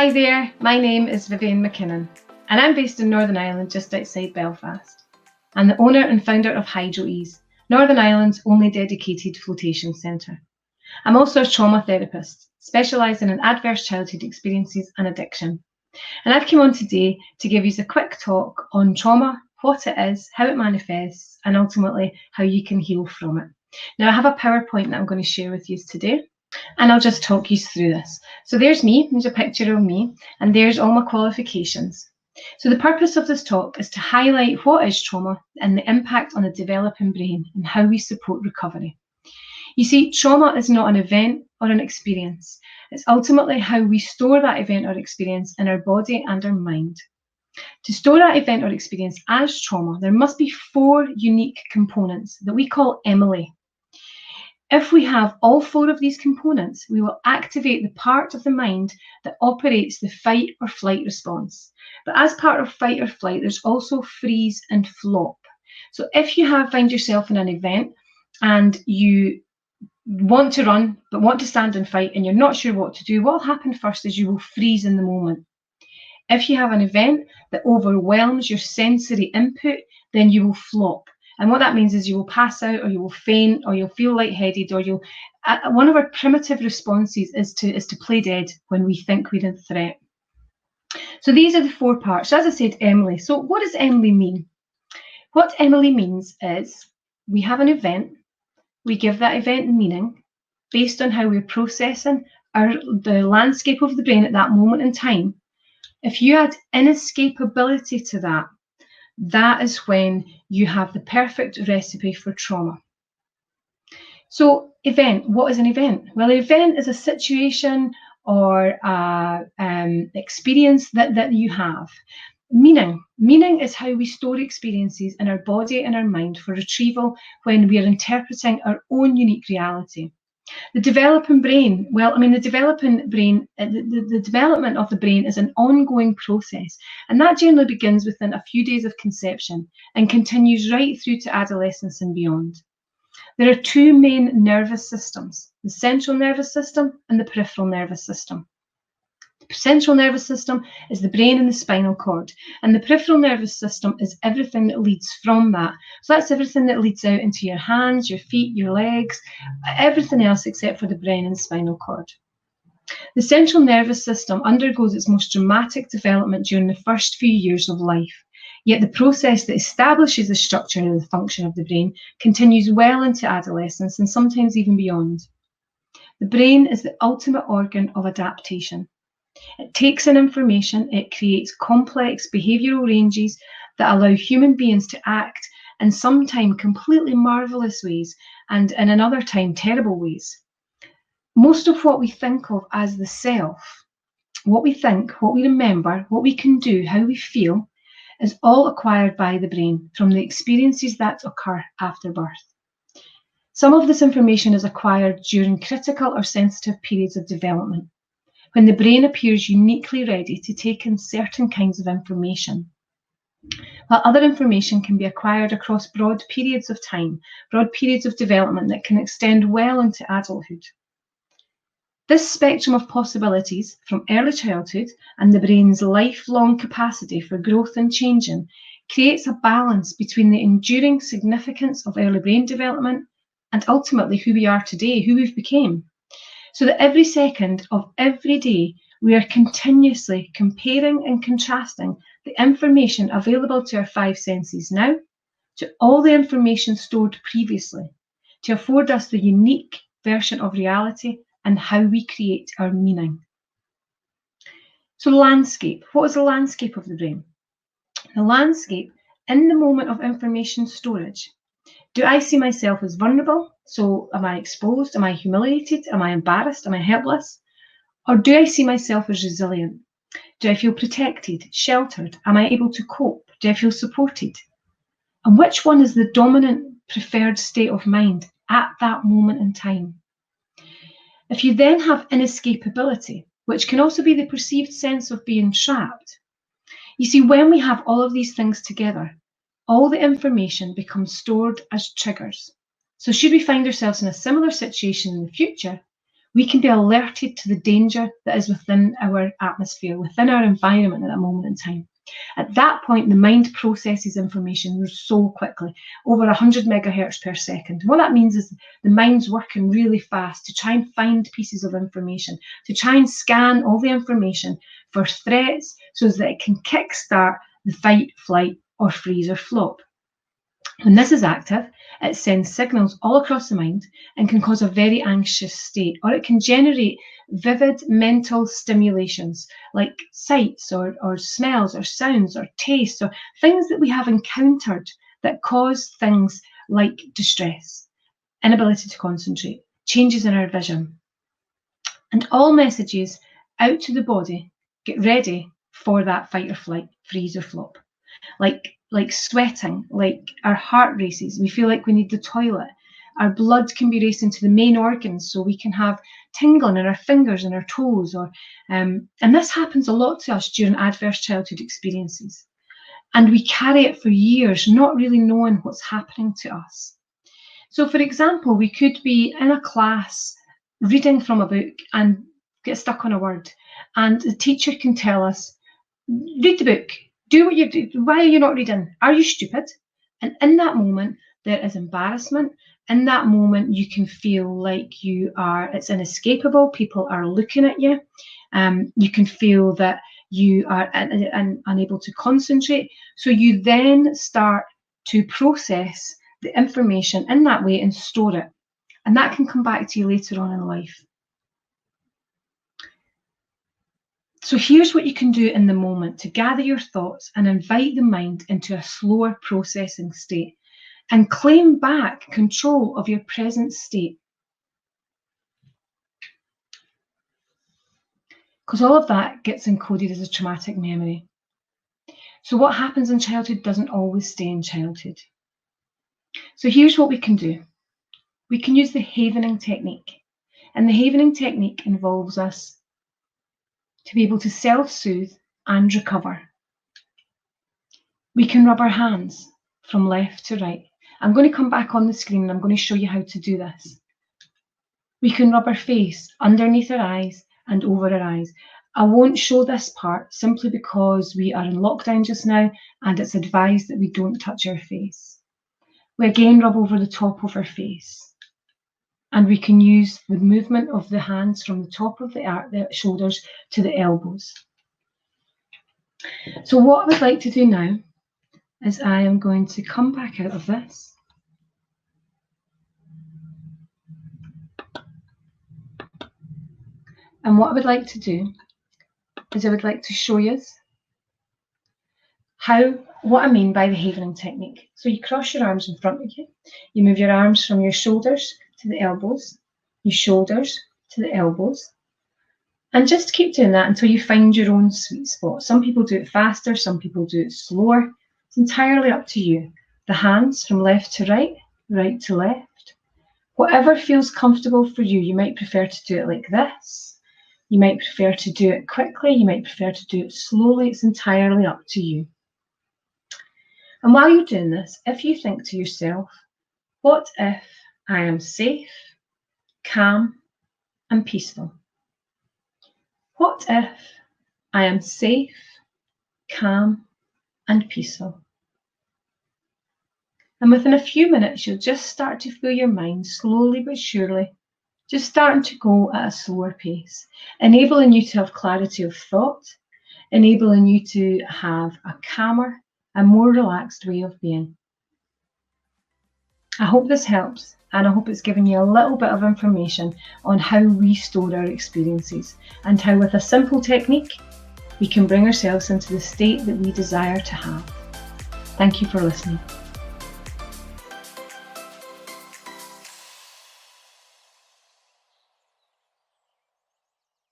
Hi there, my name is Vivian McKinnon and I'm based in Northern Ireland just outside Belfast. I'm the owner and founder of HydroEase, Northern Ireland's only dedicated flotation centre. I'm also a trauma therapist, specialising in adverse childhood experiences and addiction. And I've come on today to give you a quick talk on trauma, what it is, how it manifests, and ultimately how you can heal from it. Now I have a PowerPoint that I'm going to share with you today. And I'll just talk you through this. So there's me, there's a picture of me, and there's all my qualifications. So the purpose of this talk is to highlight what is trauma and the impact on the developing brain and how we support recovery. You see, trauma is not an event or an experience. It's ultimately how we store that event or experience in our body and our mind. To store that event or experience as trauma, there must be 4 unique components that we call Emily. If we have all 4 of these components, we will activate the part of the mind that operates the fight or flight response. But as part of fight or flight, there's also freeze and flop. So if you find yourself in an event and you want to run, but want to stand and fight, and you're not sure what to do, what will happen first is you will freeze in the moment. If you have an event that overwhelms your sensory input, then you will flop. And what that means is you will pass out, or you will faint, or you'll feel lightheaded, or you'll. One of our primitive responses is to play dead when we think we're in threat. So these are the 4 parts. So as I said, Emily. So what does Emily mean? What Emily means is we have an event, we give that event meaning based on how we're processing the landscape of the brain at that moment in time. If you add inescapability to that, that is when you have the perfect recipe for trauma. So event, what is an event? Well, an event is a situation or experience that you have. Meaning is how we store experiences in our body and our mind for retrieval when we are interpreting our own unique reality. The developing brain, the development of the brain is an ongoing process, and that generally begins within a few days of conception and continues right through to adolescence and beyond. There are 2 main nervous systems, the central nervous system and the peripheral nervous system. The central nervous system is the brain and the spinal cord, and the peripheral nervous system is everything that leads from that. So that's everything that leads out into your hands, your feet, your legs, everything else except for the brain and spinal cord. The central nervous system undergoes its most dramatic development during the first few years of life, yet the process that establishes the structure and the function of the brain continues well into adolescence and sometimes even beyond. The brain is the ultimate organ of adaptation. It takes in information, it creates complex behavioural ranges that allow human beings to act in sometimes completely marvellous ways and in another time terrible ways. Most of what we think of as the self, what we think, what we remember, what we can do, how we feel, is all acquired by the brain from the experiences that occur after birth. Some of this information is acquired during critical or sensitive periods of development, when the brain appears uniquely ready to take in certain kinds of information, while other information can be acquired across broad periods of time, broad periods of development that can extend well into adulthood. This spectrum of possibilities from early childhood and the brain's lifelong capacity for growth and changing creates a balance between the enduring significance of early brain development and ultimately who we are today, who we've become. So that every second of every day, we are continuously comparing and contrasting the information available to our 5 senses now to all the information stored previously to afford us the unique version of reality and how we create our meaning. So landscape, what is the landscape of the brain? The landscape in the moment of information storage. Do I see myself as vulnerable? So am I exposed? Am I humiliated? Am I embarrassed? Am I helpless? Or do I see myself as resilient? Do I feel protected, sheltered? Am I able to cope? Do I feel supported? And which one is the dominant preferred state of mind at that moment in time? If you then have inescapability, which can also be the perceived sense of being trapped, you see, when we have all of these things together, all the information becomes stored as triggers. So should we find ourselves in a similar situation in the future, We can be alerted to the danger that is within our atmosphere, within our environment at that moment in time. At that point, the mind processes information so quickly, over 100 megahertz per second. What that means is the mind's working really fast to try and find pieces of information, to try and scan all the information for threats so that it can kickstart the fight, flight, or freeze or flop. When this is active, it sends signals all across the mind and can cause a very anxious state, or it can generate vivid mental stimulations like sights or smells or sounds or tastes or things that we have encountered that cause things like distress, inability to concentrate, changes in our vision. And all messages out to the body, get ready for that fight or flight, freeze or flop. Like sweating, like our heart races, we feel like we need the toilet. Our blood can be racing to the main organs, so we can have tingling in our fingers and our toes, and this happens a lot to us during adverse childhood experiences. And we carry it for years, not really knowing what's happening to us. So, for example, we could be in a class reading from a book and get stuck on a word, and the teacher can tell us, read the book. Do what you do. Why are you not reading? Are you stupid? And in that moment, there is embarrassment. In that moment, you can feel like it's inescapable. People are looking at you. You can feel that you are unable to concentrate. So you then start to process the information in that way and store it. And that can come back to you later on in life. So here's what you can do in the moment to gather your thoughts and invite the mind into a slower processing state and claim back control of your present state. Because all of that gets encoded as a traumatic memory. So what happens in childhood doesn't always stay in childhood. So here's what we can do. We can use the havening technique. And the havening technique involves us to be able to self-soothe and recover. We can rub our hands from left to right. I'm going to come back on the screen and I'm going to show you how to do this. We can rub our face underneath our eyes and over our eyes. I won't show this part simply because we are in lockdown just now and it's advised that we don't touch our face. We again rub over the top of our face. And we can use the movement of the hands from the top of the shoulders to the elbows. So what I would like to do now is I am going to come back out of this. And what I would like to do is I would like to show you what I mean by the havening technique. So you cross your arms in front of you. You move your arms from your shoulders to the elbows, your shoulders to the elbows, and just keep doing that until you find your own sweet spot. Some people do it faster, some people do it slower. It's entirely up to you. The hands from left to right, right to left. Whatever feels comfortable for you. You might prefer to do it like this. You might prefer to do it quickly. You might prefer to do it slowly. It's entirely up to you. And while you're doing this, if you think to yourself, what if I am safe, calm, and peaceful? What if I am safe, calm, and peaceful? And within a few minutes, you'll just start to feel your mind slowly but surely just starting to go at a slower pace, enabling you to have clarity of thought, enabling you to have a calmer and more relaxed way of being. I hope this helps, and I hope it's given you a little bit of information on how we store our experiences and how with a simple technique we can bring ourselves into the state that we desire to have. Thank you for listening.